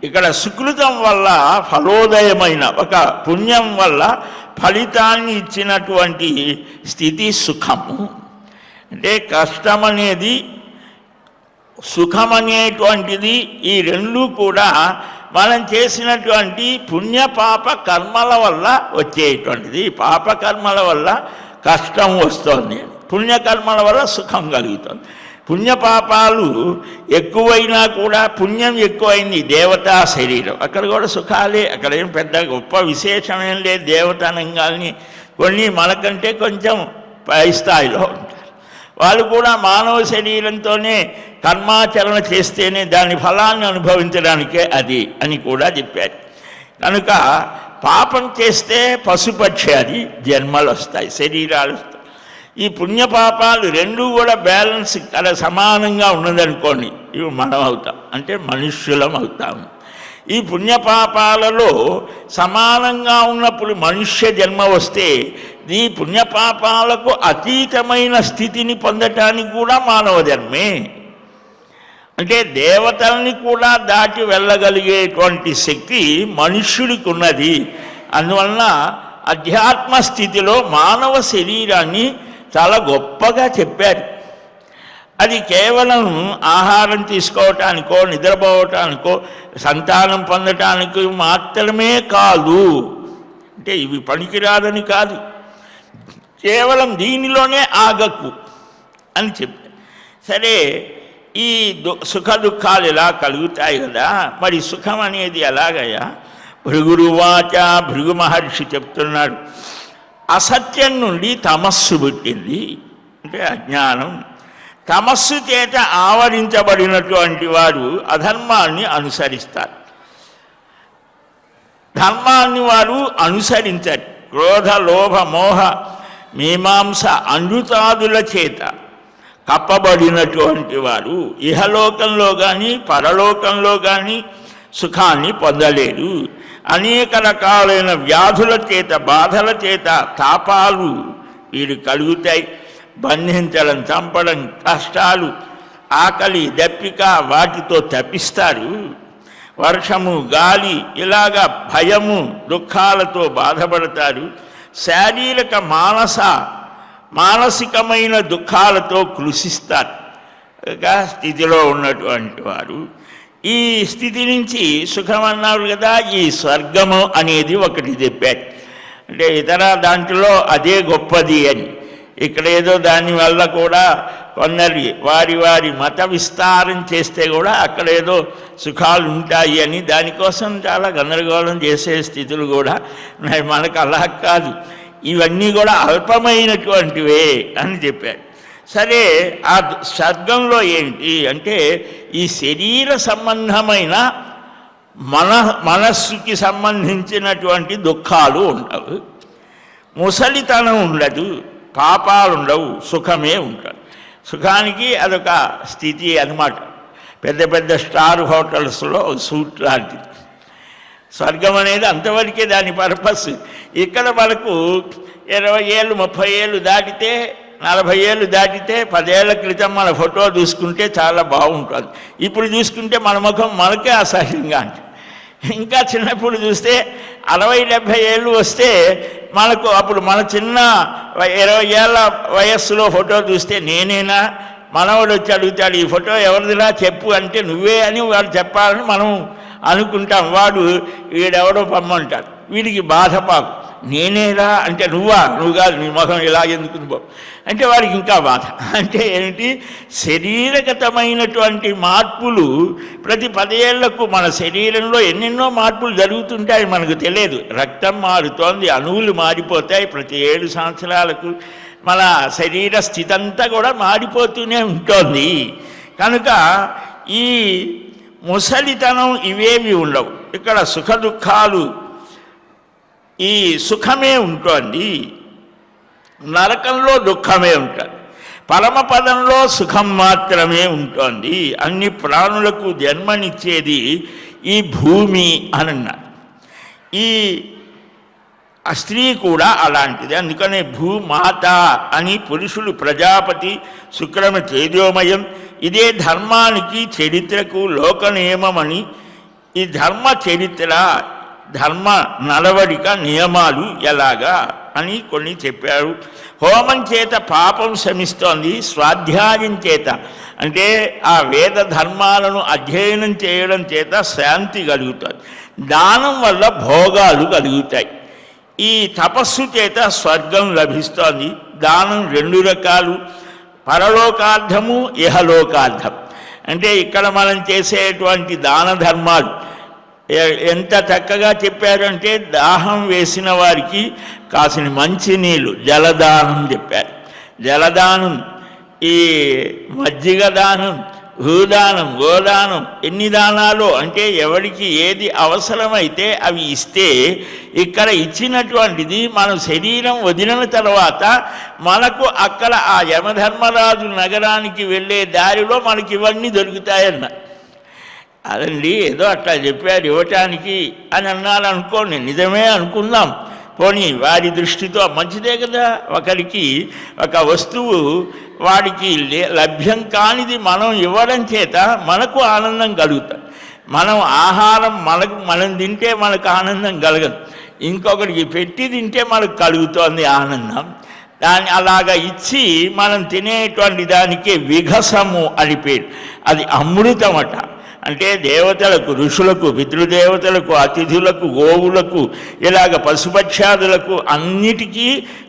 ఇక్కడ సుకృతం వల్ల ఫలోదయమైన ఒక పుణ్యం వల్ల ఫలితాన్ని ఇచ్చినటువంటి స్థితి సుఖము. అంటే కష్టం అనేది సుఖం అనేటువంటిది ఈ రెండు కూడా మనం చేసినటువంటి పుణ్యపాప కర్మల వల్ల వచ్చేటువంటిది. పాపకర్మల వల్ల కష్టం వస్తుంది, పుణ్యకర్మల వల్ల సుఖం కలుగుతుంది. పుణ్యపాపాలు ఎక్కువైనా కూడా, పుణ్యం ఎక్కువైంది దేవతా శరీరం, అక్కడ కూడా సుఖాలే, అక్కడ ఏం పెద్ద గొప్ప విశేషమేం లేదు. దేవతానంగాల్ని కొన్ని మనకంటే కొంచెం పై స్థాయిలో ఉంటారు. వాళ్ళు కూడా మానవ శరీరంతోనే కర్మాచరణ చేస్తేనే దాని ఫలాన్ని అనుభవించడానికే అది అని కూడా చెప్పారు. కనుక పాపం చేస్తే పశుపక్షి అది జన్మలు వస్తాయి, శరీరాలు వస్తాయి. ఈ పుణ్యపాపాలు రెండూ కూడా బ్యాలెన్స్ అలా సమానంగా ఉన్నదనుకోండి, ఇవి మనం అవుతాం, అంటే మనుష్యులం అవుతాము. ఈ పుణ్యపాపాలలో సమానంగా ఉన్నప్పుడు మనుష్య జన్మ వస్తే ఈ పుణ్యపాపాలకు అతీతమైన స్థితిని పొందటానికి కూడా మానవ జన్మే. అంటే దేవతల్ని కూడా దాటి వెళ్ళగలిగేటువంటి శక్తి మనుష్యుడికి ఉన్నది. అందువలన అధ్యాత్మ స్థితిలో మానవ శరీరాన్ని చాలా గొప్పగా చెప్పారు. అది కేవలం ఆహారం తీసుకోవటానికో, నిద్రపోవటానికో, సంతానం పొందటానికి మాత్రమే కాదు, అంటే ఇవి పనికిరాదని కాదు, కేవలం దీనిలోనే ఆగకు అని చెప్పారు. సరే, ఈ సుఖ దుఃఖాలు ఎలా కలుగుతాయి కదా, మరి సుఖం అనేది ఎలాగయ్యా? భృగురువాచ, భృగు మహర్షి చెప్తున్నాడు, అసత్యం నుండి తమస్సు పుట్టింది, అంటే అజ్ఞానం. తమస్సు చేత ఆవరించబడినటువంటి వారు అధర్మాన్ని అనుసరిస్తారు, ధర్మాన్ని వారు అనుసరించరు. క్రోధ, లోభ, మోహ, మీమాంస, అనృతాదుల చేత కప్పబడినటువంటి వారు ఇహలోకంలో కానీ పరలోకంలో కానీ సుఖాన్ని పొందలేరు. అనేక రకాలైన వ్యాధుల చేత, బాధల చేత తాపాలు వీరు కలుగుతాయి. బంధించడం, చంపడం, కష్టాలు, ఆకలి, దప్పిక వాటితో తప్పిస్తారు. వర్షము, గాలి, ఇలాగా భయము, దుఃఖాలతో బాధపడతారు. శారీరక, మానసికమైన దుఃఖాలతో కృషిస్తారు స్థితిలో ఉన్నటువంటి వారు. ఈ స్థితి నుంచి సుఖం అన్నారు కదా, ఈ స్వర్గము అనేది ఒకటి చెప్పారు. అంటే ఇతర దాంట్లో అదే గొప్పది అని. ఇక్కడ ఏదో దానివల్ల కూడా కొందరి వారి మత విస్తారం చేస్తే కూడా అక్కడ ఏదో సుఖాలు ఉంటాయి అని దానికోసం చాలా గందరగోళం చేసే స్థితులు కూడా ఉన్నాయి. మనకు అలా కాదు, ఇవన్నీ కూడా అల్పమైనటువంటివే అని చెప్పారు. సరే, ఆ స్వర్గంలో ఏంటి అంటే ఈ శరీర సంబంధమైన మనస్సుకి సంబంధించినటువంటి దుఃఖాలు ఉండవు, ముసలితనం ఉండదు, పాపాలు ఉండవు, సుఖమే ఉంటుంది. సుఖానికి అదొక స్థితి అన్నమాట. పెద్ద పెద్ద స్టార్ హోటల్స్లో సూట్ లాంటిది. స్వర్గం అనేది అంతవరకే దాని పర్పస్. ఇక్కడ మనకు 20 ఏళ్ళు 30 ఏళ్ళు దాటితే, 40 ఏళ్ళు దాటితే, 10 ఏళ్ల క్రితం మన ఫోటో చూసుకుంటే చాలా బాగుంటుంది. ఇప్పుడు చూసుకుంటే మన ముఖం మనకే అసహ్యంగా ఉంటుంది. ఇంకా చిన్నప్పుడు చూస్తే 60-70 ఏళ్ళు వస్తే మనకు అప్పుడు మన చిన్న 20 ఏళ్ళ వయస్సులో ఫోటో చూస్తే నేనేనా, మనవాడు వచ్చి అడుగుతాడు ఈ ఫోటో ఎవరిదిరా చెప్పు అంటే నువ్వే అని వాడు చెప్పాలని మనం అనుకుంటాం. వాడు వీడెవడో పమ్మంటాడు, వీడికి బాధపాకు, నేనేరా అంటే నువ్వు కాదు, నీ ముఖం ఇలా ఎందుకు బాబు అంటే వాడికి ఇంకా బాధ. అంటే ఏంటి, శరీరగతమైనటువంటి మార్పులు ప్రతి 10 ఏళ్లకు మన శరీరంలో ఎన్నెన్నో మార్పులు జరుగుతుంటాయి, మనకు తెలియదు. రక్తం మారుతోంది, అణువులు మారిపోతాయి. ప్రతి 7 సంవత్సరాలకు మన శరీర స్థితి అంతా కూడా మారిపోతూనే ఉంటుంది. కనుక ఈ ముసలితనం ఇవేవి ఉండవు. ఇక్కడ సుఖ దుఃఖాలు, ఈ సుఖమే ఉంటుంది, నరకంలో దుఃఖమే ఉంటుంది, పరమపదంలో సుఖం మాత్రమే ఉంటుంది. అన్ని ప్రాణులకు జన్మనిచ్చేది ఈ భూమి అని అన్నారు. ఈ స్త్రీ కూడా అలాంటిది. అందుకనే భూమాత అని పురుషులు ప్రజాపతి, శుక్రమ తేజోమయం. ఇదే ధర్మానికి, చరిత్రకు లోక నియమమని. ఈ ధర్మ చరిత్ర, ధర్మ నడవడిక నియమాలు ఎలాగా అని కొన్ని చెప్పారు. హోమం చేత పాపం శమిస్తోంది, స్వాధ్యాయం చేత అంటే ఆ వేద ధర్మాలను అధ్యయనం చేయడం చేత శాంతి కలుగుతుంది. దానం వల్ల భోగాలు కలుగుతాయి. ఈ తపస్సు చేత స్వర్గం లభిస్తోంది. దానం 2 రకాలు, పరలోకార్థము, ఇహలోకార్థం. అంటే ఇక్కడ మనం చేసేటువంటి దాన ధర్మాలు ఎంత చక్కగా చెప్పారంటే, దాహం వేసిన వారికి కాసిన మంచినీళ్ళు జలదానం చెప్పారు. జలదానం, ఈ మజ్జిగ దానం, భూదానం, గోదానం, ఎన్ని దానాలు అంటే ఎవరికి ఏది అవసరమైతే అవి ఇస్తే, ఇక్కడ ఇచ్చినటువంటిది మన శరీరం వదిలిన తర్వాత మనకు అక్కడ ఆ యమధర్మరాజు నగరానికి వెళ్ళే దారిలో మనకి ఇవన్నీ దొరుకుతాయన్న. అదండి ఏదో అట్లా చెప్పారు ఇవ్వటానికి అని అన్నారనుకోండి, నిజమే అనుకుందాం. పోనీ వారి దృష్టితో మంచిదే కదా. ఒకరికి ఒక వస్తువు వాడికి లభ్యం కానిది మనం ఇవ్వడం చేత మనకు ఆనందం కలుగుతుంది. మనం ఆహారం మనం తింటే మనకు ఆనందం కలగదు, ఇంకొకరికి పెట్టి తింటే మనకు కలుగుతోంది ఆనందం. దాన్ని అలాగా ఇచ్చి మనం తినేటువంటి దానికే విఘసము అని పేరు. అది అమృతం అట. అంటే దేవతలకు, ఋషులకు, పితృదేవతలకు, అతిథులకు, గోవులకు, ఇలాగ పశుపక్షాదులకు అన్నిటికీ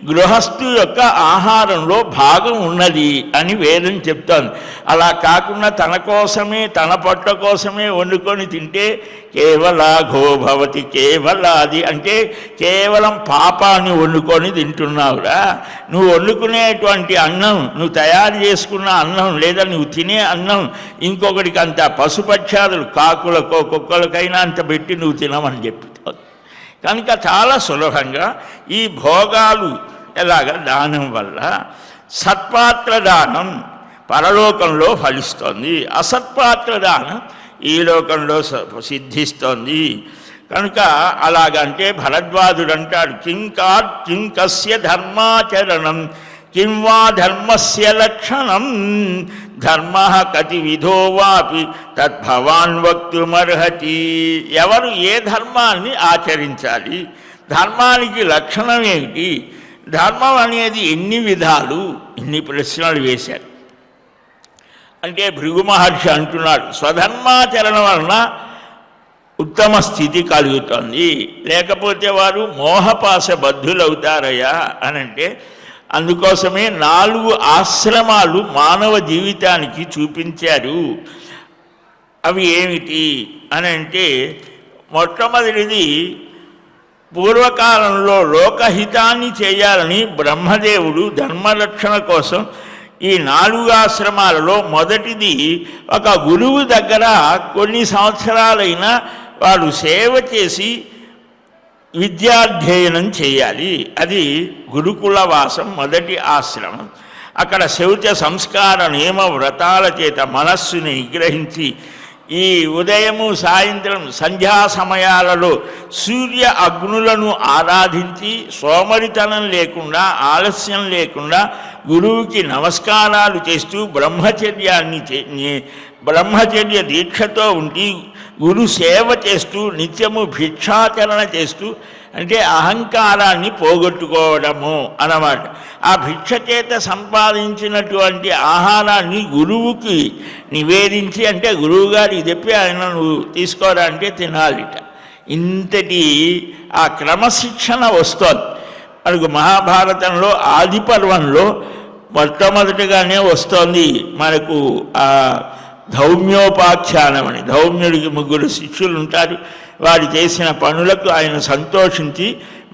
గృహస్థు యొక్క ఆహారంలో భాగం ఉన్నది అని వేదం చెప్తోంది. అలా కాకుండా తన కోసమే, తన పొట్ట కోసమే వండుకొని తింటే కేవలాఘో భవతి, కేవలాది అంటే కేవలం పాపాన్ని వండుకొని తింటున్నావురా. నువ్వు వండుకునేటువంటి అన్నం, నువ్వు తయారు చేసుకున్న అన్నం, లేదా నువ్వు తినే అన్నం ఇంకొకటికి అంత పశుపక్షాదులు, కాకులకో కుక్కలకైనా అంత పెట్టి నువ్వు తినమని చెప్తావు. కనుక చాలా సులభంగా ఈ భోగాలు ఎలాగ దానం వల్ల సత్పాత్ర దానం పరలోకంలో ఫలిస్తోంది, అసత్పాత్ర దానం ఈ లోకంలో సిద్ధిస్తోంది. కనుక అలాగంటే భరద్వాజుడు అంటాడు, కింకస్య ధర్మాచరణం కిం వా ధర్మస్య లక్షణం ధర్మ కతి విధో వాపి తద్భవాన్ వక్తుమర్హతి. ఎవరు ఏ ధర్మాన్ని ఆచరించాలి, ధర్మానికి లక్షణం ఏమిటి, ధర్మం అనేది ఎన్ని విధాలు, ఇన్ని ప్రశ్నలు వేశారు. అంటే భృగు మహర్షి అంటున్నాడు, స్వధర్మాచరణ వలన ఉత్తమ స్థితి కలుగుతుంది, లేకపోతే వారు మోహపాస బద్ధులవుతారయ్యా అని. అంటే అందుకోసమే 4 ఆశ్రమాలు మానవ జీవితానికి చూపించారు. అవి ఏమిటి అని అంటే, మొట్టమొదటిది పూర్వకాలంలో లోకహితాన్ని చేయాలని బ్రహ్మదేవుడు ధర్మరక్షణ కోసం ఈ 4 ఆశ్రమాలలో మొదటిది ఒక గురువు దగ్గర కొన్ని సంవత్సరాలైనా వాడు సేవ చేసి విద్యాధ్యయనం చేయాలి. అది గురుకులవాసం మొదటి ఆశ్రమం. అక్కడ శౌచ సంస్కార నియమ వ్రతాల చేత మనస్సుని నిగ్రహించి ఈ ఉదయము సాయంత్రం సంధ్యా సమయాలలో సూర్య అగ్నులను ఆరాధించి సోమరితనం లేకుండా, ఆలస్యం లేకుండా గురువుకి నమస్కారాలు చేస్తూ బ్రహ్మచర్య దీక్షతో ఉండి గురు సేవ చేస్తూ నిత్యము భిక్షాచరణ చేస్తూ, అంటే అహంకారాన్ని పోగొట్టుకోవడము అన్నమాట. ఆ భిక్ష చేత సంపాదించినటువంటి ఆహారాన్ని గురువుకి నివేదించి, అంటే గురువుగారికి చెప్పి ఆయన నువ్వు తీసుకోరా అంటే తినాలిట. ఇంతటి ఆ క్రమశిక్షణ వస్తోంది మనకు. మహాభారతంలో ఆది పర్వంలో మొట్టమొదటిగానే వస్తోంది మనకు ఆ ధౌమ్యోపాఖ్యానం అని. ధౌమ్యుడికి 3 శిష్యులు ఉంటారు. వారు చేసిన పనులకు ఆయన సంతోషించి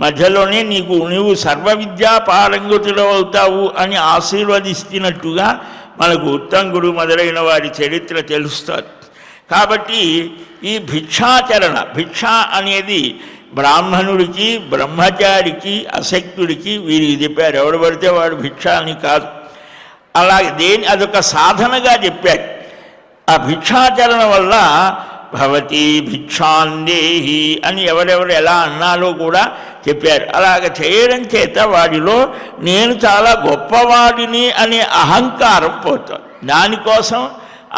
మధ్యలోనే నీవు సర్వ విద్యా పారంగతులు అవుతావు అని ఆశీర్వదిస్తున్నట్టుగా మనకు ఉత్తంగుడు మొదలైన వారి చరిత్ర తెలుస్తుంది. కాబట్టి ఈ భిక్షాచరణ, భిక్ష అనేది బ్రాహ్మణుడికి, బ్రహ్మచారికి, అశక్తుడికి వీరికి చెప్పారు. ఎవడు పడితే వాడు భిక్ష అని కాదు. అలాగే అదొక సాధనగా చెప్పారు. ఆ భిక్షాచరణ వల్ల భవతి భిక్షాందేహి అని ఎవరెవరు ఎలా అన్నాలో కూడా చెప్పారు. అలాగ చేయడం చేత వాడిలో నేను చాలా గొప్పవాడిని అనే అహంకారం పోతుంది. దానికోసం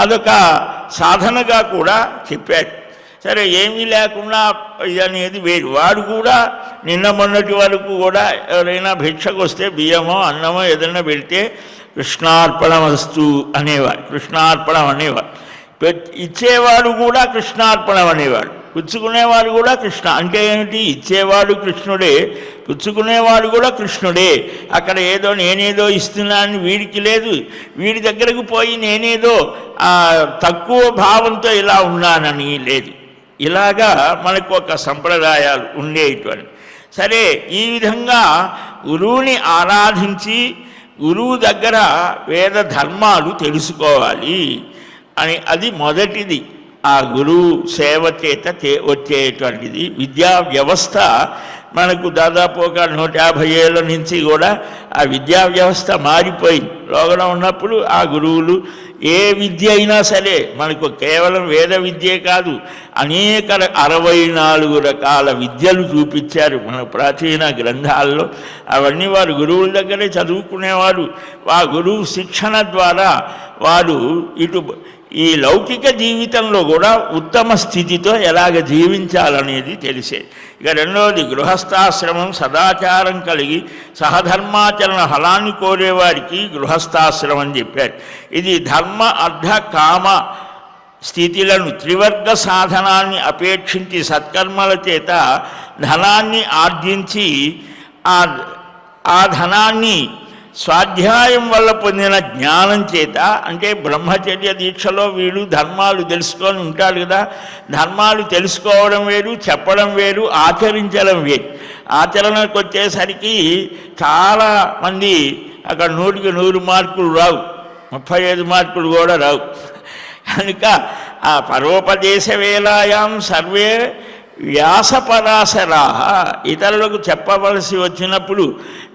అదొక సాధనగా కూడా చెప్పారు. సరే ఏమీ లేకుండా ఇది అనేది వేరు. వాడు కూడా నిన్న మొన్నటి వరకు కూడా ఎవరైనా భిక్షకు వస్తే బియ్యమో అన్నమో ఏదైనా పెడితే కృష్ణార్పణమస్తు అనేవాడు, కృష్ణార్పణం అనేవాడు. ఇచ్చేవాడు కూడా కృష్ణార్పణం అనేవాడు, పుచ్చుకునేవాడు కూడా కృష్ణ. అంటే ఏమిటి? ఇచ్చేవాడు కృష్ణుడే, పుచ్చుకునేవాడు కూడా కృష్ణుడే. అక్కడ ఏదో నేనేదో ఇస్తున్నానని వీడికి లేదు, వీడి దగ్గరకు పోయి నేనేదో తక్కువ భావంతో ఇలా ఉన్నానని లేదు. ఇలాగా మనకు ఒక సంప్రదాయాలు ఉండేటువంటి. సరే, ఈ విధంగా గురువుని ఆరాధించి గురువు దగ్గర వేద ధర్మాలు తెలుసుకోవాలి అని, అది మొదటిది. ఆ గురువు సేవ చేత వచ్చేటువంటిది. విద్యా వ్యవస్థ మనకు దాదాపు ఒక 150 ఏళ్ళ నుంచి కూడా ఆ విద్యా వ్యవస్థ మారిపోయింది. లోగడ ఉన్నప్పుడు ఆ గురువులు ఏ విద్య అయినా సరే మనకు కేవలం వేద విద్యే కాదు, అనేక 64 రకాల విద్యలు చూపించారు మన ప్రాచీన గ్రంథాల్లో. అవన్నీ వారు గురువుల దగ్గరే చదువుకునేవారు. ఆ గురువు శిక్షణ ద్వారా వారు ఇటు ఈ లౌకిక జీవితంలో కూడా ఉత్తమ స్థితితో ఎలాగ జీవించాలనేది తెలిసేది. ఇక రెండవది గృహస్థాశ్రమం, సదాచారం కలిగి సహధర్మాచరణ ఫలాన్ని కోరేవారికి గృహస్థాశ్రమం అని చెప్పారు. ఇది ధర్మ అర్థ కామ స్థితులను త్రివర్గ సాధనాన్ని అపేక్షించి సత్కర్మల చేత ధనాన్ని ఆర్జించి ఆ ధనాన్ని స్వాధ్యాయం వల్ల పొందిన జ్ఞానం చేత, అంటే బ్రహ్మచర్య దీక్షలో వీడు ధర్మాలు తెలుసుకొని ఉంటాడు కదా, ధర్మాలు తెలుసుకోవడం వేరు, చెప్పడం వేరు, ఆచరించడం వేరు. ఆచరణకు వచ్చేసరికి చాలామంది అక్కడ 100కి 100 మార్కులు రావు, 35 మార్కులు కూడా రావు. కనుక ఆ పరోపదేశ వేళాయాం సర్వే వ్యాసపరాశరా, ఇతరులకు చెప్పవలసి వచ్చినప్పుడు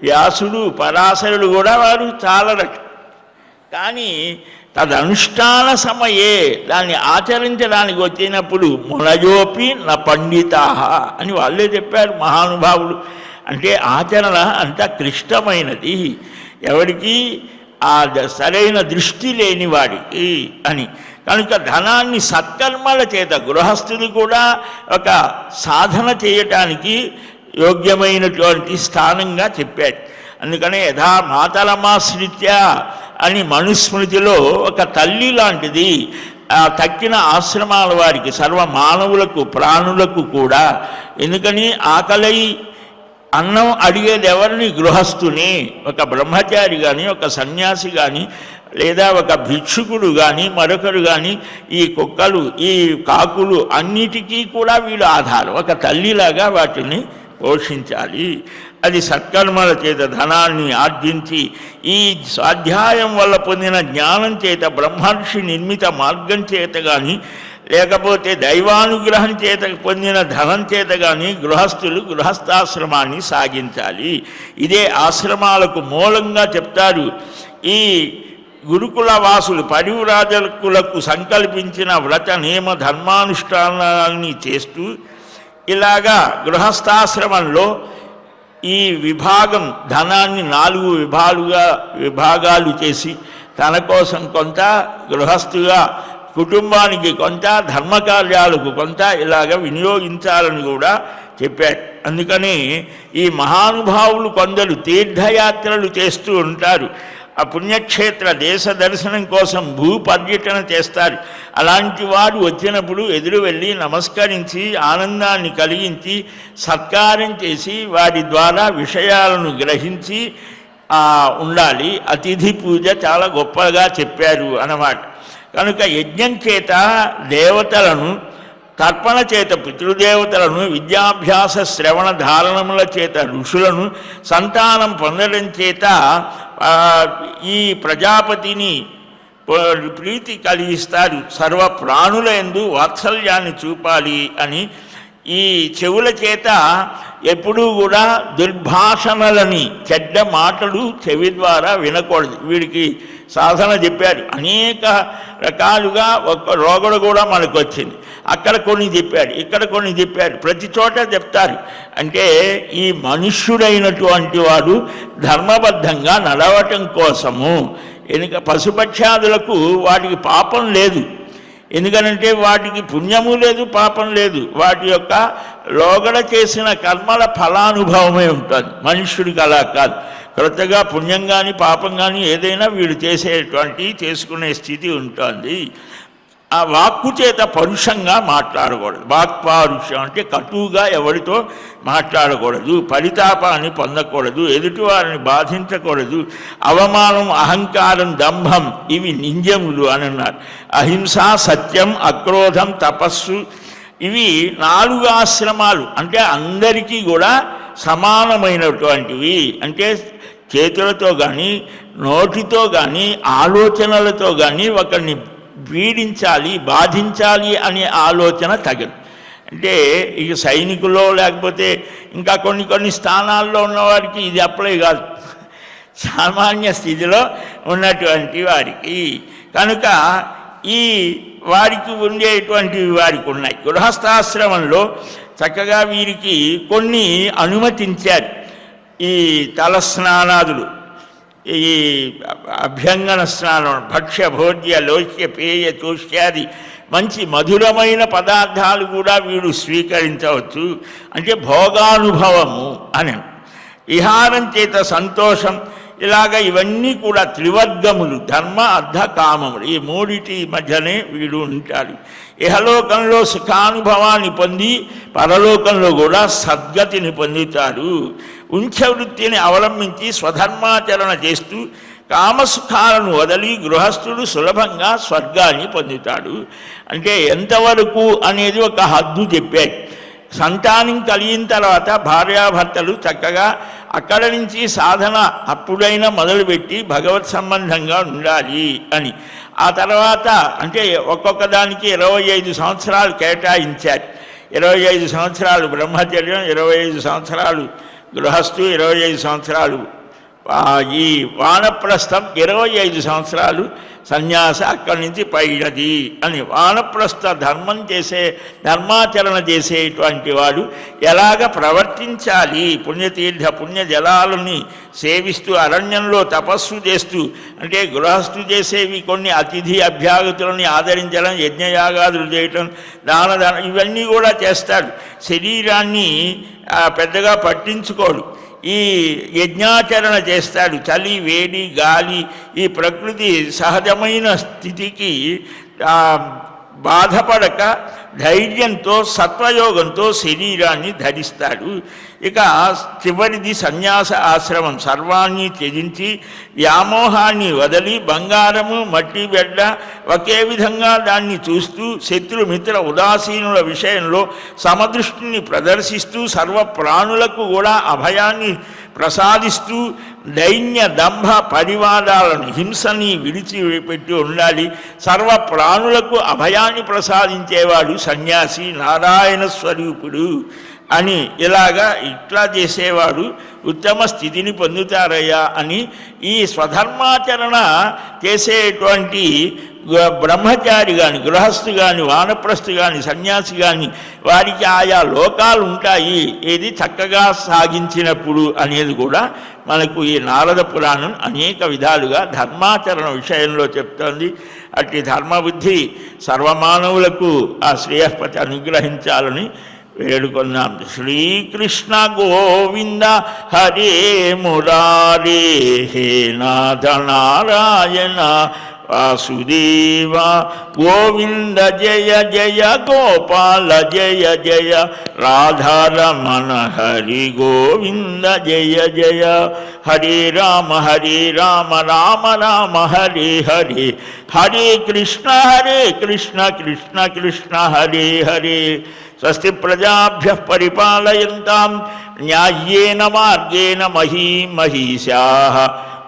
వ్యాసుడు పరాశరుడు కూడా వారు చాలరట. కానీ తదనుష్ఠాన సమయే, దాన్ని ఆచరించడానికి వచ్చినప్పుడు మునయోపి న పండితా అని వాళ్ళే చెప్పారు మహానుభావులు. అంటే ఆచరణ అంత క్లిష్టమైనది, ఎవరికి ఆ సరైన దృష్టి లేని వాడికి అని. కనుక ధనాన్ని సత్కర్మల చేత గృహస్థులు కూడా ఒక సాధన చేయటానికి యోగ్యమైనటువంటి స్థానంగా చెప్పాడు. అందుకనే యథా మాతరమాశ్రిత్య అని మనుస్మృతిలో ఒక తల్లి లాంటిది తక్కిన ఆశ్రమాల వారికి, సర్వ మానవులకు, ప్రాణులకు కూడా. ఎందుకని ఆకలై అన్నం అడిగేది ఎవరిని? గృహస్థుని. ఒక బ్రహ్మచారి కానీ, ఒక సన్యాసి కానీ, లేదా ఒక భిక్షుకుడు కానీ, మరొకరు కానీ, ఈ కుక్కలు, ఈ కాకులు అన్నిటికీ కూడా వీళ్ళు ఆధారం. ఒక తల్లిలాగా వాటిని పోషించాలి. అది సత్కర్మల చేత ధనాన్ని ఆర్జించి ఈ స్వాధ్యాయం వల్ల పొందిన జ్ఞానం చేత, బ్రహ్మర్షి నిర్మిత మార్గం చేత కానీ, లేకపోతే దైవానుగ్రహం చేత పొందిన ధనం చేత కానీ గృహస్థులు గృహస్థాశ్రమాన్ని సాగించాలి. ఇదే ఆశ్రమాలకు మూలంగా చెప్తారు. ఈ గురుకుల వాసులు పరివ్రాజకులకు సంకల్పించిన వ్రత నియమ ధర్మానుష్ఠానాన్ని చేస్తూ ఇలాగా గృహస్థాశ్రమంలో ఈ విభాగం ధనాన్ని 4 విభాగాలు చేసి తన కోసం కొంత, గృహస్థుగా కుటుంబానికి కొంత, ధర్మకార్యాలకు కొంత ఇలాగ వినియోగించాలని కూడా చెప్పాడు. అందుకని ఈ మహానుభావులు కొందరు తీర్థయాత్రలు చేస్తూ ఉంటారు. ఆ పుణ్యక్షేత్ర దేశ దర్శనం కోసం భూపర్యటన చేస్తారు. అలాంటి వాడు వచ్చినప్పుడు ఎదురు వెళ్ళి నమస్కరించి ఆనందాన్ని కలిగించి సత్కారం చేసి వారి ద్వారా విషయాలను గ్రహించి ఉండాలి. అతిథి పూజ చాలా గొప్పగా చెప్పారు అన్నమాట. కనుక యజ్ఞం చేత దేవతలను, తర్పణ చేత పితృదేవతలను, విద్యాభ్యాస శ్రవణ ధారణముల చేత ఋషులను, సంతానం పొందడం చేత ఈ ప్రజాపతిని ప్రీతి కలిగిస్తారు. సర్వ ప్రాణుల యందు వాత్సల్యాన్ని చూపాలి అని ఈ చెవుల చేత ఎప్పుడూ కూడా దుర్భాషణలని, చెడ్డ మాటలు చెవి ద్వారా వినకూడదు. వీడికి సాధన చెప్పారు. అనేక రకాలుగా ఒక రోగడు కూడా మనకు వచ్చింది. అక్కడ కొన్ని చెప్పారు, ఇక్కడ కొన్ని చెప్పారు, ప్రతి చోట చెప్తారు. అంటే ఈ మనుష్యుడైనటువంటి వాడు ధర్మబద్ధంగా నడవటం కోసము. ఎనుక పశుపక్షాదులకు వాటికి పాపం లేదు. ఎందుకనంటే వాటికి పుణ్యము లేదు, పాపం లేదు. వాటి యొక్క లోగడ చేసిన కర్మల ఫలానుభవమే ఉంటుంది. మనుష్యుడికి అలా కాదు. కొత్తగా పుణ్యం కానీ పాపం కానీ ఏదైనా వీడు చేసుకునే స్థితి ఉంటుంది. ఆ వాక్కు చేత పరుషంగా మాట్లాడకూడదు. వాక్పారుష్యం అంటే కటువుగా ఎవరితో మాట్లాడకూడదు, పరితాపాన్ని పొందకూడదు, ఎదుటివారిని బాధించకూడదు. అవమానం, అహంకారం, దంభం ఇవి నింద్యములు అని అన్నారు. అహింస, సత్యం, అక్రోధం, తపస్సు ఇవి 4 ఆశ్రమాలు. అంటే అందరికీ కూడా సమానమైనటువంటివి. అంటే చేతులతో కానీ నోటితో కానీ ఆలోచనలతో కానీ ఒకరిని పీడించాలి, బాధించాలి అనే ఆలోచన తగదు. అంటే ఇక సైనికుల్లో లేకపోతే ఇంకా కొన్ని స్థానాల్లో ఉన్నవారికి ఇది అప్లై కాదు, సామాన్య స్థితిలో ఉన్నటువంటి వారికి. కనుక ఈ వారికి ఉండేటువంటివి వారికి ఉన్నాయి. గృహస్థాశ్రమంలో చక్కగా వీరికి కొన్ని అనుమతించారు. ఈ తలస్నానాదులు, ఈ అభ్యంగన స్నానం, భక్ష్య భోజ్య లోక్య పేయ తోష్యాది మంచి మధురమైన పదార్థాలు కూడా వీడు స్వీకరించవచ్చు. అంటే భోగానుభవము అని. విహారం చేత సంతోషం, ఇలాగ ఇవన్నీ కూడా త్రివర్గములు, ధర్మ అర్థ కామములు. ఈ మూడిటి మధ్యనే వీడు ఉంటాడు. ఇహలోకంలో సుఖానుభవాన్ని పొంది పరలోకంలో కూడా సద్గతిని పొందుతాడు. ఉంచవృత్తిని అవలంబించి స్వధర్మాచరణ చేస్తూ కామసుఖాలను వదిలి గృహస్థుడు సులభంగా స్వర్గాన్ని పొందుతాడు. అంటే ఎంతవరకు అనేది ఒక హద్దు చెప్పాడు. సంతానం కలిగిన తర్వాత భార్యాభర్తలు చక్కగా అక్కడ నుంచి సాధన అప్పుడైనా మొదలుపెట్టి భగవత్ సంబంధంగా ఉండాలి అని. ఆ తర్వాత అంటే ఒక్కొక్క దానికి 25 సంవత్సరాలు కేటాయించారు. 25 సంవత్సరాలు బ్రహ్మచర్యం, 25 సంవత్సరాలు గృహస్థు, 25 సంవత్సరాలు ఈ వానప్రస్థం, 25 సంవత్సరాలు సన్యాస, అక్కడి నుంచి పైనది అని. వానప్రస్థ ధర్మాచరణ చేసేటువంటి వాడు ఎలాగ ప్రవర్తించాలి, పుణ్యతీర్థ పుణ్య జలాలని సేవిస్తూ అరణ్యంలో తపస్సు చేస్తూ, అంటే గృహస్థు చేసేవి కొన్ని అతిథి అభ్యాగతులని ఆదరించడం, యజ్ఞయాగాదులు చేయటం, దాన ఇవన్నీ కూడా చేస్తాడు. శరీరాన్ని పెద్దగా పట్టించుకోడు. ఈ యజ్ఞాచరణ చేస్తాడు. చలి, వేడి, గాలి, ఈ ప్రకృతి సహజమైన స్థితికి బాధపడక ధైర్యంతో సత్వయోగంతో శరీరాన్ని ధరిస్తాడు. ఇక చివరిది సన్యాస ఆశ్రమం. సర్వాన్ని త్యజించి వ్యామోహాన్ని వదిలి బంగారము, మట్టి బిడ్డ ఒకే విధంగా దాన్ని చూస్తూ శత్రుమిత్ర ఉదాసీనుల విషయంలో సమదృష్టిని ప్రదర్శిస్తూ సర్వ ప్రాణులకు కూడా అభయాన్ని ప్రసాదిస్తూ దైన్య దంభ పరివాదాలను, హింసని విడిచిపెట్టి ఉండాలి. సర్వ ప్రాణులకు అభయాన్ని ప్రసాదించేవాడు సన్యాసి, నారాయణ స్వరూపుడు అని. ఇట్లా చేసేవాడు ఉత్తమ స్థితిని పొందుతారయ్యా అని. ఈ స్వధర్మాచరణ చేసేటువంటి బ్రహ్మచారి కానీ, గృహస్థు కానీ, వానప్రస్థు కానీ, సన్యాసి కానీ వారికి ఆయా లోకాలు ఉంటాయి. ఏది చక్కగా సాగించినప్పుడు అనేది కూడా మనకు ఈ నారద పురాణం అనేక విధాలుగా ధర్మాచరణ విషయంలో చెప్తోంది. అట్టి ధర్మబుద్ధి సర్వమానవులకు ఆ శ్రేయస్పతి అనుగ్రహించాలని వేడుకొన్నాం. శ్రీకృష్ణ గోవింద హరే మురారే, హే నాథ నారాయణ వాసుదేవ గోవింద జయ జయ గోపాల జయ జయ రాధారమణ హరి గోవింద జయ జయ. హరే రామ రామ రామ హరే హరే, హరే కృష్ణ కృష్ణ కృష్ణ హరే హరే. స్వస్తి ప్రజాభ్యః పరిపాలయంతాం న్యాయేన మార్గేణ మహీం మహీషాః.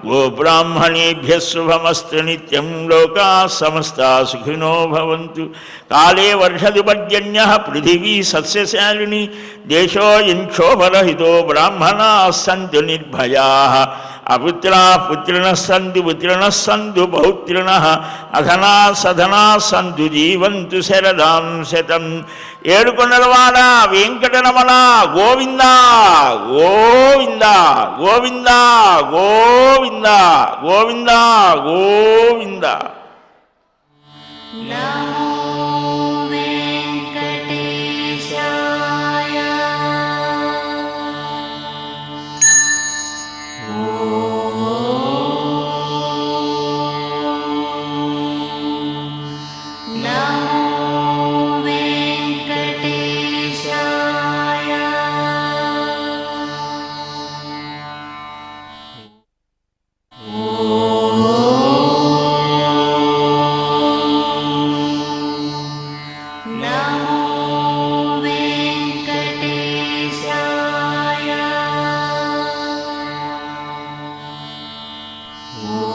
గోబ్రాహ్మణేభ్యः శుభమస్తు నిత్యం. లోకాः సమస్తాः సుఖినో భవంతు. కాలే వర్షతు పర్జన్యः పృథివీ సస్యశాలిని. దేశోऽयं క్షోభరహితో బ్రాహ్మణాः సంతు నిర్భయాः. అపుత్రాः పుత్రిణः సంతు పుత్రిణः సంతు పౌత్రిణः. అధనాः సధనాः సంతు జీవంతు శరదాం శతం. ఏడుకొండలవాడ వెంకటరమణ గోవింద గోవింద గోవింద గోవింద గోవింద గోవింద. ఓ